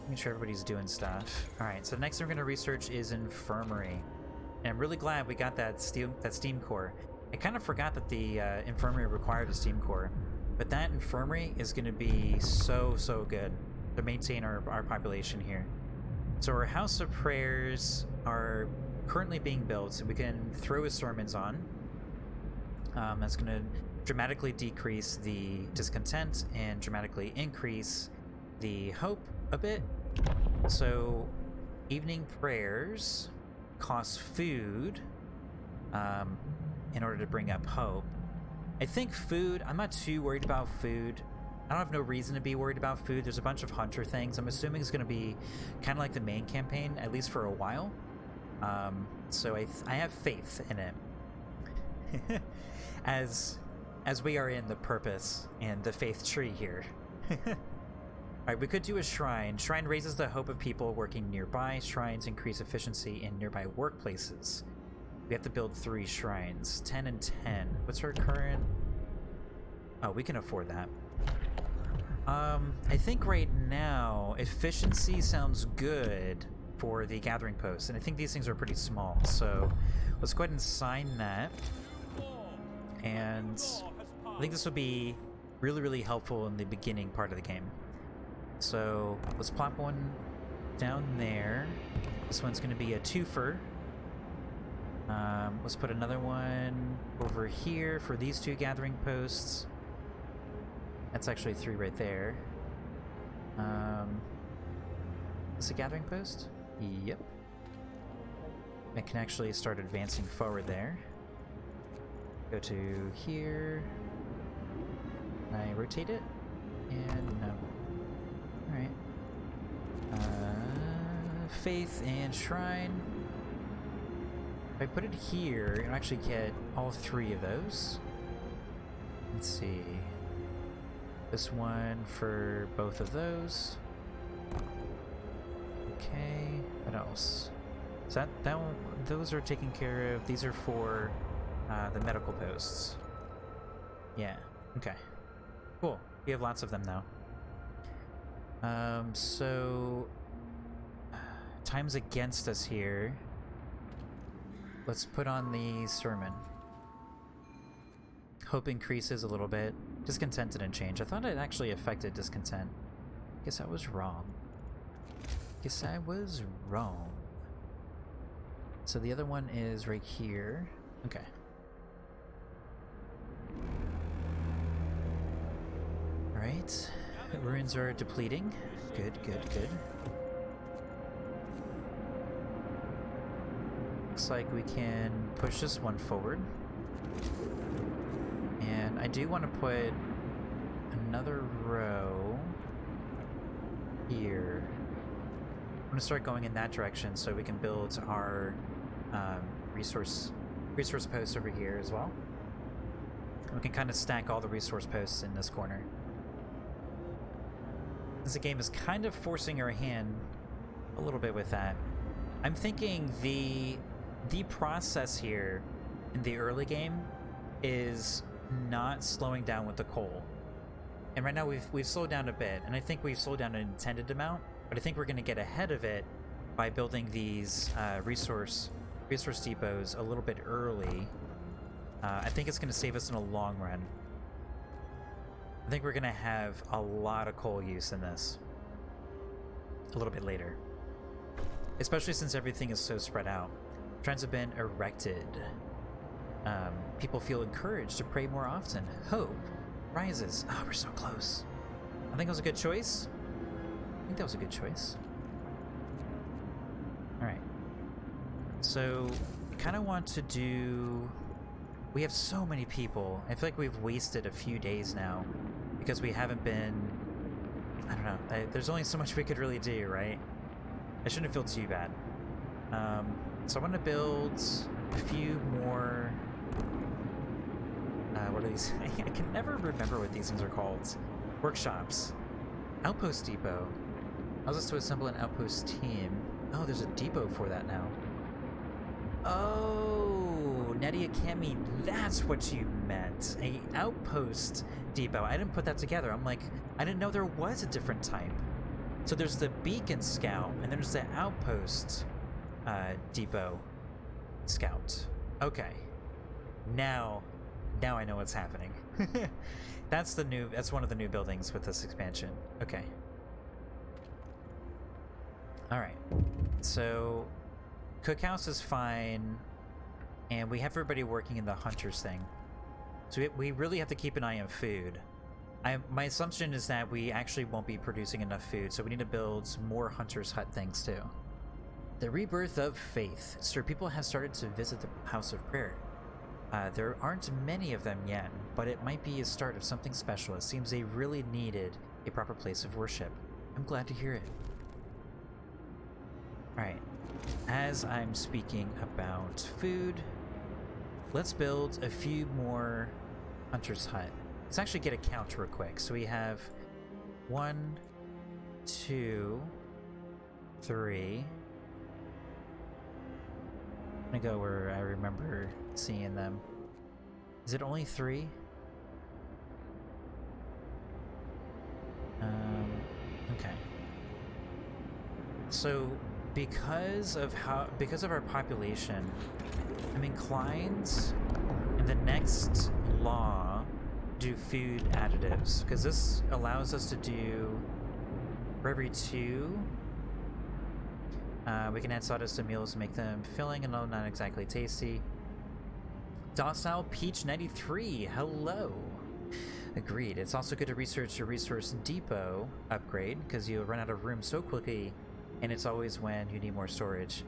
Make sure everybody's doing stuff. Alright, so next thing we're going to research is infirmary. And I'm really glad we got that steam core. I kind of forgot that the infirmary required a steam core. But that infirmary is going to be so good to maintain our population here. So our House of Prayers are currently being built, so we can throw his sermons on. That's going to dramatically decrease the discontent and dramatically increase the hope a bit. So evening prayers cost food in order to bring up hope. I think food, I'm not too worried about food. I don't have no reason to be worried about food. There's a bunch of hunter things. I'm assuming it's going to be kind of like the main campaign, at least for a while. So I have faith in it. as we are in the purpose and the faith tree here. Alright, we could do a shrine. Shrine raises the hope of people working nearby. Shrines increase efficiency in nearby workplaces. We have to build 3 shrines. 10 and 10. What's our current? Oh, we can afford that. I think right now, efficiency sounds good for the gathering post, and I think these things are pretty small, so let's go ahead and sign that. And I think this will be really helpful in the beginning part of the game. So let's plop one down there. This one's going to be a twofer. Let's put another one over here for these 2 gathering posts. That's actually 3 right there. Is this a gathering post? Yep. I can actually start advancing forward there. Go to here. rotate it? And no. Alright. Faith and Shrine. If I put it here, it'll actually get all 3 of those. Let's see. This one for both of those. Okay. What else? So that one, those are taken care of. These are for the medical posts. Yeah. Okay. Cool. We have lots of them now. So time's against us here. Let's put on the sermon. Hope increases a little bit. Discontent didn't change. I thought it actually affected discontent. Guess I was wrong. Guess I was wrong. So the other one is right here. Okay. Alright. Runes are depleting. Good, good, good. Looks like we can push this one forward. And I do want to put another row here. I'm going to start going in that direction so we can build our resource posts over here as well. We can kind of stack all the resource posts in this corner. The game is kind of forcing our hand a little bit with that. I'm thinking the process here in the early game is not slowing down with the coal. And right now we've slowed down a bit, and I think we've slowed down an intended amount, but I think we're going to get ahead of it by building these resource depots a little bit early. I think it's going to save us in the long run. I think we're going to have a lot of coal use in this a little bit later, especially since everything is so spread out. Shrines have been erected. People feel encouraged to pray more often. Hope rises. Oh, we're so close. I think it was a good choice. I think that was a good choice. Alright. So, I kind of want to do... We have so many people. I feel like we've wasted a few days now because we haven't been... I don't know. There's only so much we could really do, right? I shouldn't feel too bad. So I want to build a few more... what are these? I can never remember what these things are called. Workshops. Outpost depot. Allows us to assemble an outpost team. Oh, there's a depot for that now. Oh, Nettie Akemi, that's what you meant. A outpost depot. I didn't put that together. I'm like, I didn't know there was a different type. So there's the beacon scout, and there's the outpost depot scout. Okay. Now I know what's happening. That's one of the new buildings with this expansion. Okay. Alright. So cookhouse is fine, and we have everybody working in the hunters thing. So we really have to keep an eye on food. My assumption is that we actually won't be producing enough food, so we need to build more hunters hut things too. The rebirth of faith. Sir, people have started to visit the house of prayer. There aren't many of them yet, but it might be a start of something special. It seems they really needed a proper place of worship. I'm glad to hear it. Alright, as I'm speaking about food, let's build a few more hunter's hut. Let's actually get a count real quick. So we have 1, 2, 3. I'm gonna go where I remember seeing them. Is it only 3? Okay. So because of our population, I'm inclined in the next law do food additives, because this allows us to do for every 2 we can add sawdust to meals to make them filling and not exactly tasty. Docile Peach 93, hello. Agreed. It's also good to research your resource depot upgrade, because you'll run out of room so quickly, and it's always when you need more storage.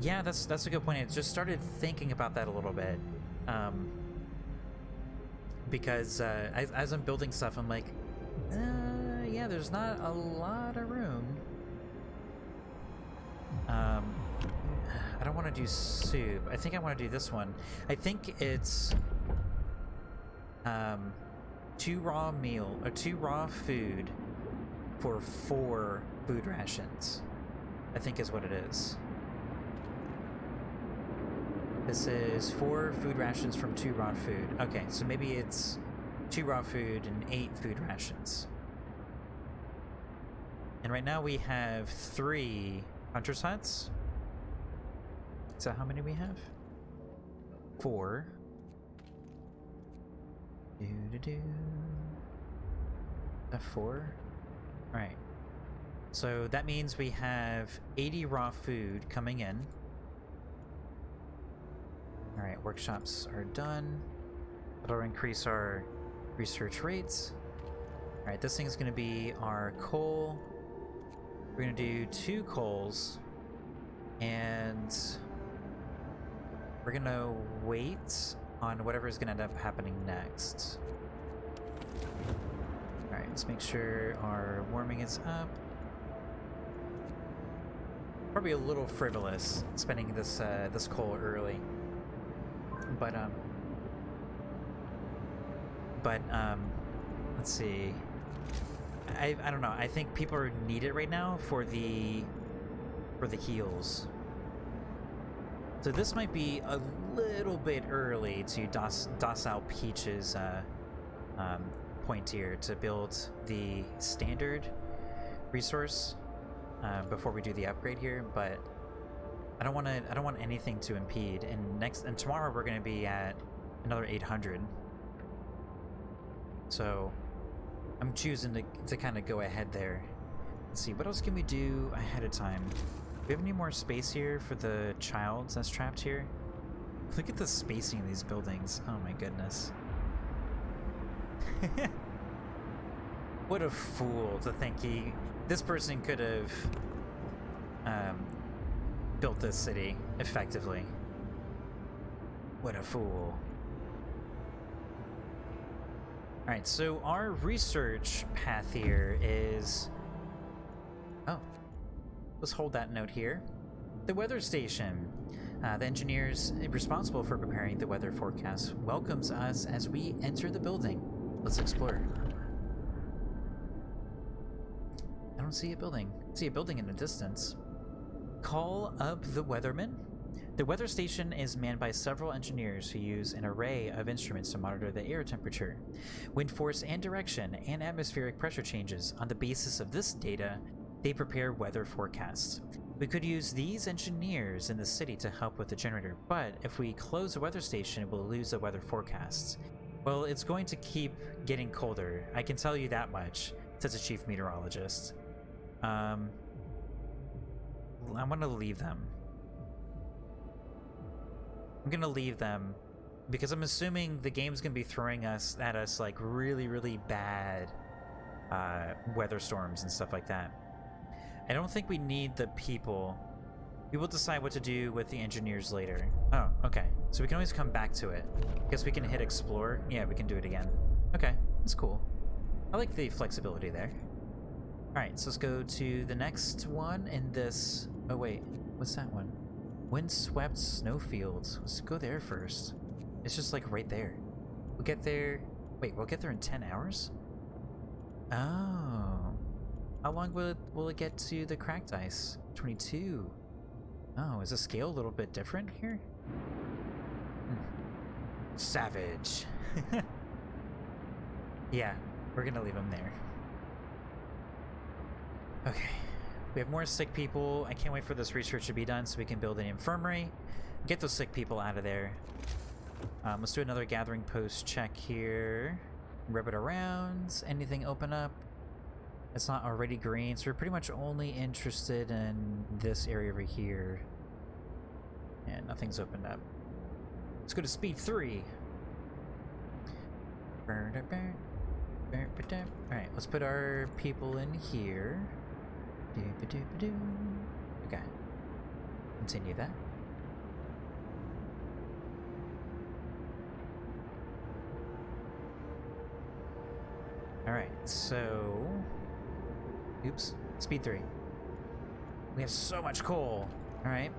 Yeah, that's a good point. I just started thinking about that a little bit. because as I'm building stuff, I'm like, yeah, there's not a lot of room. I don't want to do soup. I think I want to do this one. I think it's 2 raw food for 4 food rations, I think is what it is. This is 4 food rations from 2 raw food. Okay, so maybe it's 2 raw food and 8 food rations. And right now we have 3 hunter's huts. Is that how many we have? 4. That 4? Alright. So that means we have 80 raw food coming in. Alright, workshops are done. That'll increase our research rates. Alright, this thing is going to be our coal. We're going to do 2 coals. And we're going to wait on whatever is going to end up happening next. Alright, let's make sure our warming is up. Probably a little frivolous spending this this coal early. But let's see. I don't know. I think people need it right now for the heals. So this might be a little bit early to docile Peach's point here to build the standard resource before we do the upgrade here, but I don't want anything to impede. And tomorrow we're going to be at another 800. So I'm choosing to kind of go ahead there. Let's see, what else can we do ahead of time? Do we have any more space here for the child that's trapped here? Look at the spacing of these buildings. Oh my goodness. What a fool to think this person could have built this city effectively. What a fool. Alright, so our research path here is... Oh. Let's hold that note here. The weather station. The engineers responsible for preparing the weather forecast welcomes us as we enter the building. Let's explore. I don't see a building. I see a building in the distance. Call up the weatherman. The weather station is manned by several engineers who use an array of instruments to monitor the air temperature, wind force and direction, and atmospheric pressure changes. On the basis of this data, they prepare weather forecasts. We could use these engineers in the city to help with the generator, but if we close the weather station, we'll lose the weather forecasts. Well, it's going to keep getting colder. I can tell you that much, says the chief meteorologist. I'm gonna leave them. I'm gonna leave them because I'm assuming the game's gonna be throwing at us like really, really bad weather storms and stuff like that. I don't think we need the people. We will decide what to do with the engineers later. Oh, okay. So we can always come back to it. Guess we can hit explore. Yeah, we can do it again. Okay, that's cool. I like the flexibility there. Alright, so let's go to the next one in this... Oh wait, what's that one? Windswept snowfields. Let's go there first. It's just like right there. We'll get there... Wait, we'll get there in 10 hours? Oh. How long will it get to the cracked ice? 22. Oh, is the scale a little bit different here? Savage. Yeah, we're gonna leave them there. Okay. We have more sick people. I can't wait for this research to be done so we can build an infirmary. Get those sick people out of there. Let's do another gathering post check here. Rub it around. Anything open up? It's not already green, so we're pretty much only interested in this area over here. And nothing's opened up. Let's go to speed 3. Alright, let's put our people in here. Okay. Continue that. Alright, so... Oops. Speed 3. We have so much coal. Alright.